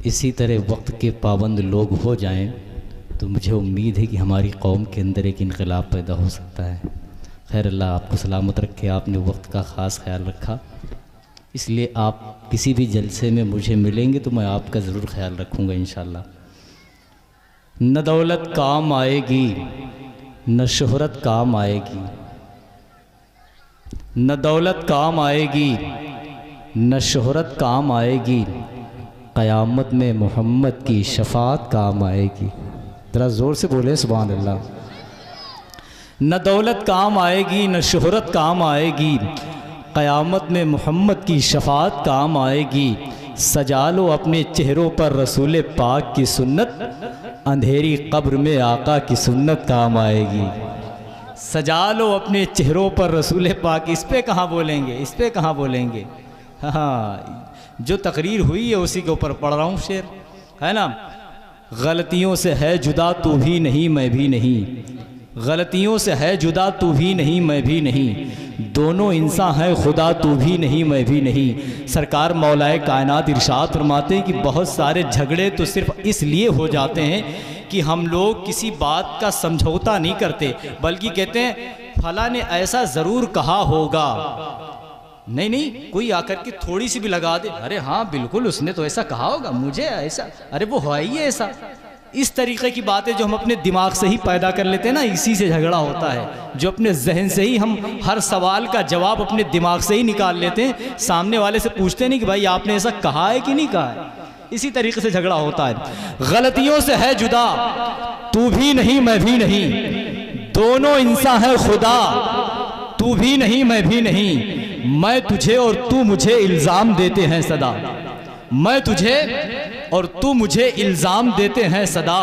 इसी तरह वक्त के पाबंद लोग हो जाएं तो मुझे उम्मीद है कि हमारी कौम के अंदर एक इनकलाब पैदा हो सकता है। खैर अल्लाह आपको सलामत रखे। आपने वक्त का ख़ास ख्याल रखा, इसलिए आप किसी भी जलसे में मुझे मिलेंगे तो मैं आपका ज़रूर ख्याल रखूँगा इंशाअल्लाह। न दौलत काम आएगी न शोहरत काम आएगी, न दौलत काम आएगी न शोहरत काम आएगी, क़यामत में मोहम्मद की शफ़ाअत काम आएगी। ज़रा ज़ोर से बोले सुभान अल्लाह। न दौलत काम आएगी न शोहरत काम आएगी, क़यामत में मोहम्मद की शफ़ाअत काम आएगी। सजा लो अपने चेहरों पर रसूल पाक की सुन्नत, अंधेरी कब्र में आका की सुन्नत काम आएगी। सजा लो अपने चेहरों पर रसूल पाक, इस पे कहाँ बोलेंगे, इस पे कहाँ बोलेंगे। हाँ, जो तकरीर हुई है उसी के ऊपर पढ़ रहा हूँ शेर, है ना। गलतियों से है जुदा तू भी नहीं मैं भी नहीं, गलतियों से है जुदा तू भी नहीं मैं भी नहीं, दोनों इंसान है खुदा तू भी नहीं मैं भी नहीं। सरकार मौलाए कायनात इरशाद फरमाते हैं कि बहुत सारे झगड़े तो सिर्फ इसलिए हो जाते हैं कि हम लोग किसी बात का समझौता नहीं करते, बल्कि कहते हैं फला ने ऐसा ज़रूर कहा होगा। नहीं नहीं, कोई आकर के थोड़ी सी भी लगा दे, अरे हाँ बिल्कुल उसने तो ऐसा कहा होगा, मुझे ऐसा, अरे वो है ही ऐसा। इस तरीके की बातें जो हम अपने दिमाग से ही पैदा कर लेते हैं ना, इसी से झगड़ा होता है। जो अपने जहन से ही हम हर सवाल का जवाब अपने दिमाग से ही निकाल लेते हैं, सामने वाले से पूछते नहीं कि भाई आपने ऐसा कहा है कि नहीं कहा है। इसी तरीके से झगड़ा होता है। गलतियों से है जुदा तू भी नहीं मैं भी नहीं, दोनों इंसान है खुदा तू भी नहीं मैं भी नहीं। मैं तुझे और तू मुझे इल्ज़ाम देते हैं सदा, मैं तुझे और तू मुझे इल्ज़ाम देते हैं सदा,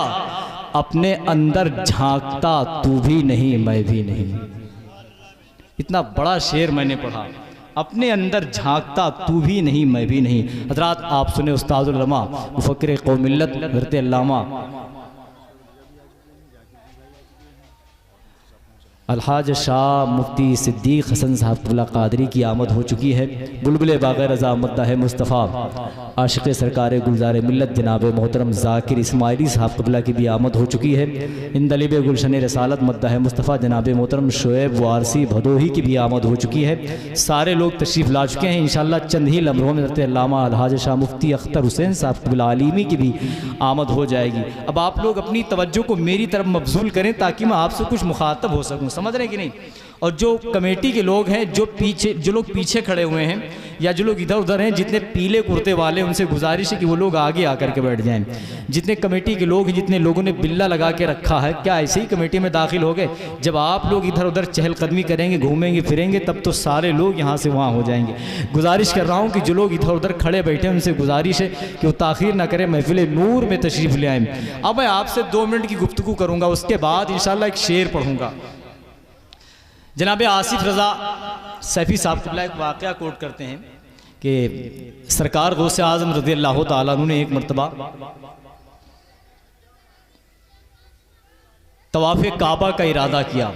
अपने अंदर झांकता तू भी नहीं मैं भी नहीं। इतना बड़ा शेर मैंने पढ़ा, अपने अंदर झांकता तू भी नहीं मैं भी नहीं। हज़रात आप सुने उस्ताद उलमा मुफक्किर कौम मिल्लत हज़रत अल्लामा अलहाज शाह मुफ्ती सिद्दीक़ हसन साहब क़िबला क़ादरी की आमद हो चुकी है। बुलबुल बाग़ रज़ा मद्दाह मुस्तफ़ा आशिक़ सरकार गुलज़ार मिल्लत जनाब मोहतरम ज़ाकिर इस्माइली साहब क़िबला की भी आमद हो चुकी है। इंदलिब गुलशन रसालत मद्दाह मुस्तफ़ा जनाब मोहतरम शोएब वारसी भदोही की भी आमद हो चुकी है। सारे लोग तशरीफ़ ला चुके हैं। इंशाअल्लाह चंद ही लम्हों में हज़रत अल्लामा अलहाज शाह मुफ्ती अख्तर हुसैन साहब क़िबला आलिमी की भी आमद हो जाएगी। अब आप लोग अपनी तवज्जो को मेरी तरफ मबज़ूल करें ताकि मैं आपसे कुछ मुखातब हो सकूँ, समझ रहे हैं कि नहीं। और जो कमेटी के लोग हैं, जो लोग पीछे खड़े हुए हैं या जो लोग इधर उधर हैं, जितने पीले कुर्ते वाले, उनसे गुजारिश है कि वो लोग आगे आकर के बैठ जाएं। जितने कमेटी के लोग हैं, जितने लोगों ने बिल्ला लगा के रखा है, क्या ऐसे ही कमेटी में दाखिल हो गए? जब आप लोग इधर उधर चहलकदमी करेंगे, घूमेंगे फिरेंगे, तब तो सारे लोग यहाँ से वहाँ हो जाएंगे। गुजारिश कर रहा हूँ कि जो लोग इधर उधर खड़े बैठे हैं उनसे गुजारिश है कि वो ताख़ीर ना करें, महफिल नूर में तशरीफ़ ले आएँ। अब मैं आपसे 2 मिनट की गुफ्तगू करूँगा, उसके बाद इंशाअल्लाह एक शेर पढ़ूँगा। जनाब आसिफ रज़ा सैफ़ी साहब क़िबला एक वाक़या कोट करते हैं कि सरकार गौसे आज़म रज़ी अल्लाह तआला अन्हु ने एक मरतबा तवाफ़े काबा का इरादा किया,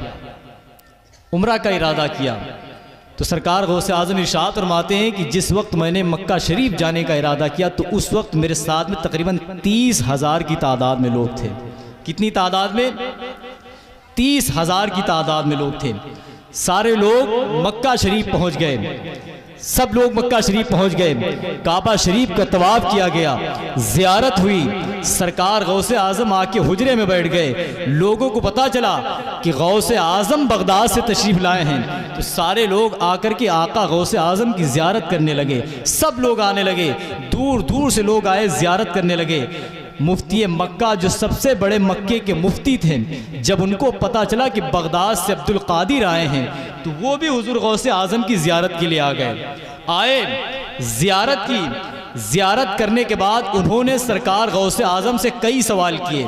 उम्रा का इरादा किया, तो सरकार गौसे आज़म इरशाद फरमाते हैं कि जिस वक्त मैंने मक्का शरीफ जाने का इरादा किया तो उस वक्त मेरे साथ में तकरीबन 30,000 की तादाद में लोग थे। कितनी तादाद में? 30,000 की तादाद में लोग थे। सारे लोग मक्का शरीफ पहुंच गए, सब लोग मक्का शरीफ पहुंच गए। काबा शरीफ का तवाफ किया गया, ज़ियारत हुई। सरकार गौसे आज़म आके हुजरे में बैठ गए। लोगों को पता चला कि गौसे आज़म बगदाद से तशरीफ़ लाए हैं, तो सारे लोग आकर के आका गौसे आज़म की ज़ियारत करने लगे। सब लोग आने लगे, दूर दूर से लोग आए, ज़ियारत करने लगे। मुफ्ती मक्का जो सबसे बड़े मक्के के मुफ्ती थे, जब उनको पता चला कि बगदाद से अब्दुल कादिर आए हैं, तो वो भी हुजूर गौसे आज़म की ज़ियारत के लिए आ गए। आए, ज़ियारत की। ज़ियारत करने के बाद उन्होंने सरकार गौसे आज़म से कई सवाल किए,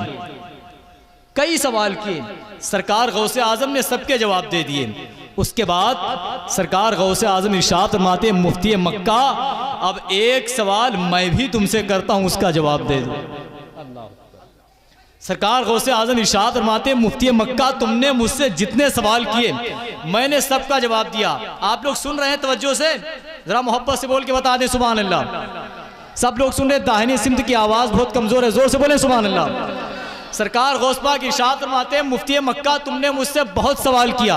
कई सवाल किए। सरकार गौसे आज़म ने सबके जवाब दे दिए। उसके बाद सरकार गौसे आज़म इरशाद फरमाते हैं, मुफ्ती मक्का अब एक सवाल मैं भी तुमसे करता हूँ, उसका जवाब दे दो। सरकार गौसे आज़म इरशाद फरमाते हैं, मुफ्ती मक्का तुमने मुझसे जितने सवाल किए मैंने सबका जवाब दिया। आप लोग सुन रहे हैं तवज्जो से? ज़रा मोहब्बत से बोल के बता दें सुभान अल्लाह। सब लोग सुन रहे, दाहिनी सिमत की आवाज़ बहुत कमज़ोर है, ज़ोर से बोले सुभान अल्लाह। सरकार गौस पाक इरशाद फरमाते हैं, मुफ्ती मक्का तुमने मुझसे बहुत सवाल किया,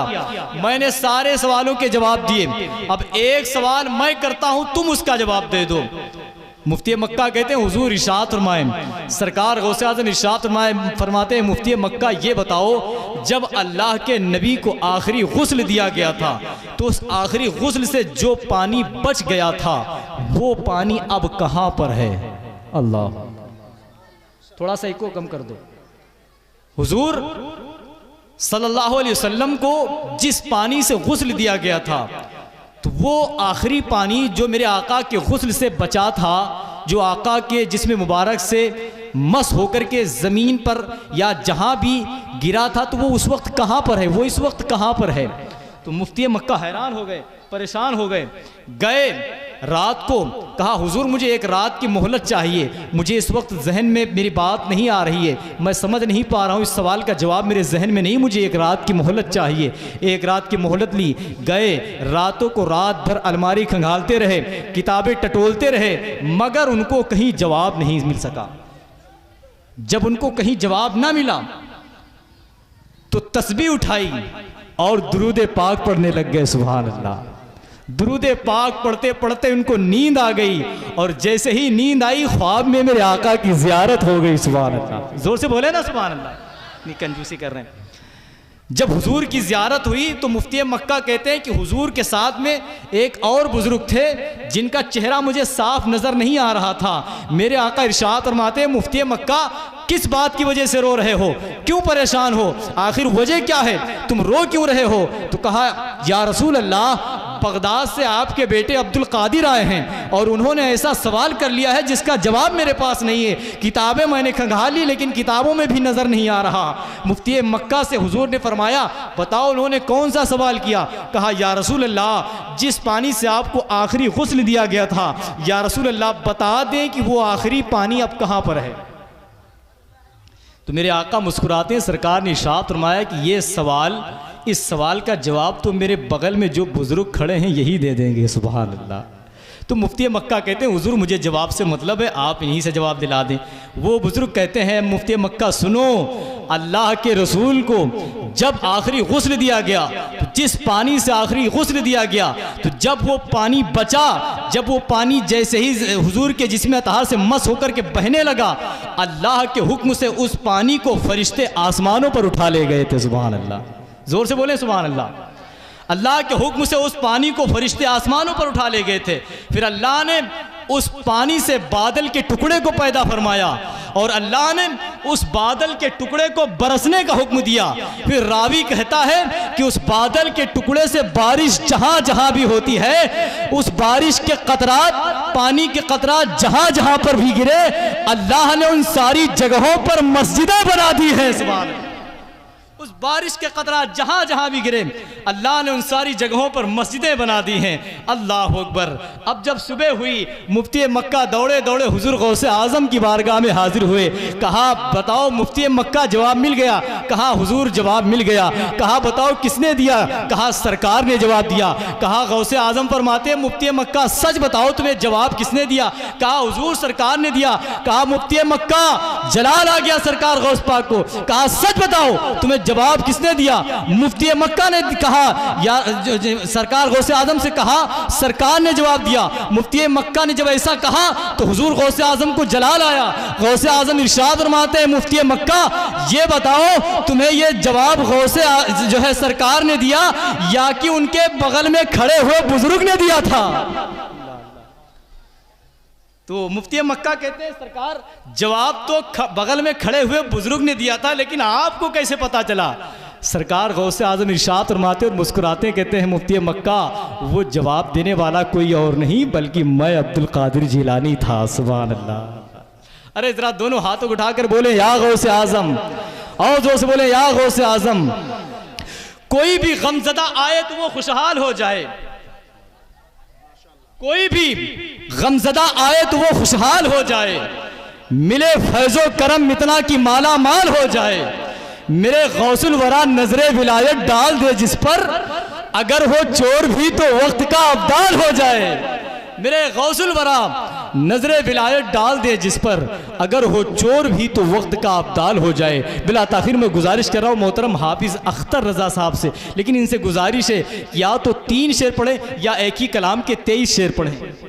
मैंने सारे सवालों के जवाब दिए, अब एक सवाल मैं करता हूं, तुम उसका जवाब दे दो। मुफ्ती मक्का कहते हैं हुजूर इरशाद फरमाएं, सरकार गौसे आज़म इरशाद फरमाते हैं, मुफ्ती मक्का ये बताओ, जब अल्लाह के नबी को आखिरी गुस्ल दिया गया था तो उस आखिरी गुस्ल से जो पानी बच गया था वो पानी अब कहाँ पर है? अल्लाह, थोड़ा सा इको कम कर दो। हुजूर सल्लल्लाहु अलैहि वसल्लम को जिस पानी से गुस्ल दिया गया था तो वो आखिरी पानी जो मेरे आका के गुस्ल से बचा था, जो आका के जिस्म मुबारक से मस होकर के ज़मीन पर या जहाँ भी गिरा था, तो वो उस वक्त कहाँ पर है, वो इस वक्त कहाँ पर है? तो मुफ्ती मक्का हैरान हो गए, परेशान हो गए, गए रात को, कहा हुजूर मुझे एक रात की मोहलत चाहिए, मुझे इस वक्त जहन में मेरी बात नहीं आ रही है, मैं समझ नहीं पा रहा हूँ, इस सवाल का जवाब मेरे जहन में नहीं, मुझे एक रात की मोहलत चाहिए। एक रात की मोहलत ली, गए, रातों को रात भर अलमारी खंगालते रहे, किताबें टटोलते रहे, मगर उनको कहीं जवाब नहीं मिल सका। जब उनको कहीं जवाब ना मिला तो तस्बीह उठाई और दुरूद पाक पढ़ने लग गए। सुभान अल्लाह, दुरूद पाक पढ़ते पढ़ते उनको नींद आ गई, और जैसे ही नींद आई ख्वाब में मेरे आका की ज़ियारत हो गई। सुभान अल्लाह, जोर से बोले ना सुभान अल्लाह, इतनी कंजूसी कर रहे हैं। जब हुजूर की ज़ियारत हुई तो मुफ्ती मक्का कहते हैं कि हुजूर के साथ में एक और बुजुर्ग थे जिनका चेहरा मुझे साफ नज़र नहीं आ रहा था। मेरे आका इरशाद फरमाते हैं, मुफ्ती मक्का किस बात की वजह से रो रहे हो, क्यों परेशान हो, आखिर वजह क्या है, तुम रो क्यों रहे हो? तो कहा या रसूल अल्लाह, बगदाद से आपके बेटे अब्दुल कादिर आए हैं और उन्होंने ऐसा सवाल कर लिया है जिसका जवाब मेरे पास नहीं है, किताबें मैंने खंगाल ली लेकिन किताबों में भी नज़र नहीं आ रहा। मुफ्ती मक्का से हुजूर ने फरमाया, बताओ उन्होंने कौन सा सवाल किया? कहा या रसूल अल्लाह, जिस पानी से आपको आखिरी गुस्ल दिया गया था, या रसूल अल्लाह बता दें कि वो आखिरी पानी अब कहाँ पर है? तो मेरे आका मुस्कुराते हैं, सरकार ने इरशाद फरमाया कि ये सवाल, इस सवाल का जवाब तो मेरे बगल में जो बुजुर्ग खड़े हैं यही दे देंगे। सुभान अल्लाह। तो मुफ्ती मक्का कहते हैं हुजूर मुझे जवाब से मतलब है, आप इन्हीं से जवाब दिला दें। वो बुजुर्ग कहते हैं, मुफ्ती मक्का सुनो, अल्लाह के रसूल को जब आखिरी गुस्ल दिया गया, तो जिस पानी से आखिरी गुस्ल दिया गया, तो जब वो पानी बचा, जब वो पानी जैसे ही हुजूर के जिस्म अतहार से मस होकर के बहने लगा, अल्लाह के हुक्म से उस पानी को फरिश्ते आसमानों पर उठा ले गए थे। सुभान अल्लाह, जोर से बोले सुभान अल्लाह। अल्लाह के हुक्म से उस पानी को फरिश्ते आसमानों पर उठा ले गए थे। फिर अल्लाह ने उस पानी से बादल के टुकड़े को पैदा फरमाया और अल्लाह ने उस बादल के टुकड़े को बरसने का हुक्म दिया। फिर रावी कहता है कि उस बादल के टुकड़े से बारिश जहाँ जहाँ भी होती है, उस बारिश के कतरात, पानी के कतरात जहाँ जहाँ पर भी गिरे, अल्लाह ने उन सारी जगहों पर मस्जिदें बना दी हैं। सुभान अल्लाह। उस बारिश के कतरात जहाँ जहाँ भी गिरे, अल्लाह ने उन सारी जगहों पर मस्जिदें बना दी हैं। अल्लाह अकबर। अब जब सुबह हुई, मुफ्ती मक्का दौड़े दौड़े हुजूर गौसे आज़म की बारगाह में हाजिर हुए। कहा बताओ मुफ्ती मक्का, जवाब मिल गया? कहा हुजूर जवाब मिल गया। कहा बताओ किसने दिया? कहा सरकार ने जवाब दिया। कहा गौसे आज़म फरमाते हैं, मुफ्ती मक्का सच बताओ तुम्हें जवाब किसने दिया? कहा हुजूर सरकार ने दिया। कहा मुफ्ती मक्का जलाल आ गया सरकार गौस पाक को। कहा सच बताओ तुम्हें जवाब किसने दिया? मुफ्ती मक्का ने कहा, या सरकार गौसे आजम से कहा सरकार ने जवाब दिया। मुफ्ती मक्का ने जब ऐसा कहा तो हुजूर गौसे आजम को जलाल आया। गौसे आजम इरशाद फरमाते हैं, मुफ्ती मक्का ये बताओ तुम्हें ये जवाब गौसे जो है सरकार ने दिया या कि उनके बगल में खड़े हुए बुजुर्ग ने दिया था? तो मुफ्ती मक्का कहते हैं सरकार जवाब तो बगल में खड़े हुए बुजुर्ग ने दिया था, लेकिन आपको कैसे पता चला? सरकार गौसे आजम इरशाद फरमाते और मुस्कुराते कहते हैं, मुफ्ती मक्का वो जवाब देने वाला कोई और नहीं बल्कि मैं अब्दुल कादिर जिलानी था। सुभान अल्लाह। अरे जरा दोनों हाथों को उठाकर बोले या गौसे आजम, और जोर से बोले या गौसे आजम। कोई भी गमज़दा आए तो वो खुशहाल हो जाए, कोई भी गमज़दा आए तो वो खुशहाल हो जाए, मिले फैज़ो करम इतना कि माला माल हो जाए। मेरे गौसुल वरा नजरे विलायत डाल दे जिस पर, अगर हो चोर भी तो वक्त का अब्दाल हो जाए। मेरे गौसुल वरा नजरे विलायत डाल दे जिस पर, अगर हो चोर भी तो वक्त का अब्दाल हो जाए। बिला ताखिर में गुजारिश कर रहा हूँ मोहतरम हाफिज़ अख्तर रज़ा साहब से, लेकिन इनसे गुजारिश है या तो 3 शेर पढ़ें या एक ही कलाम के 23 शेर पढ़ें।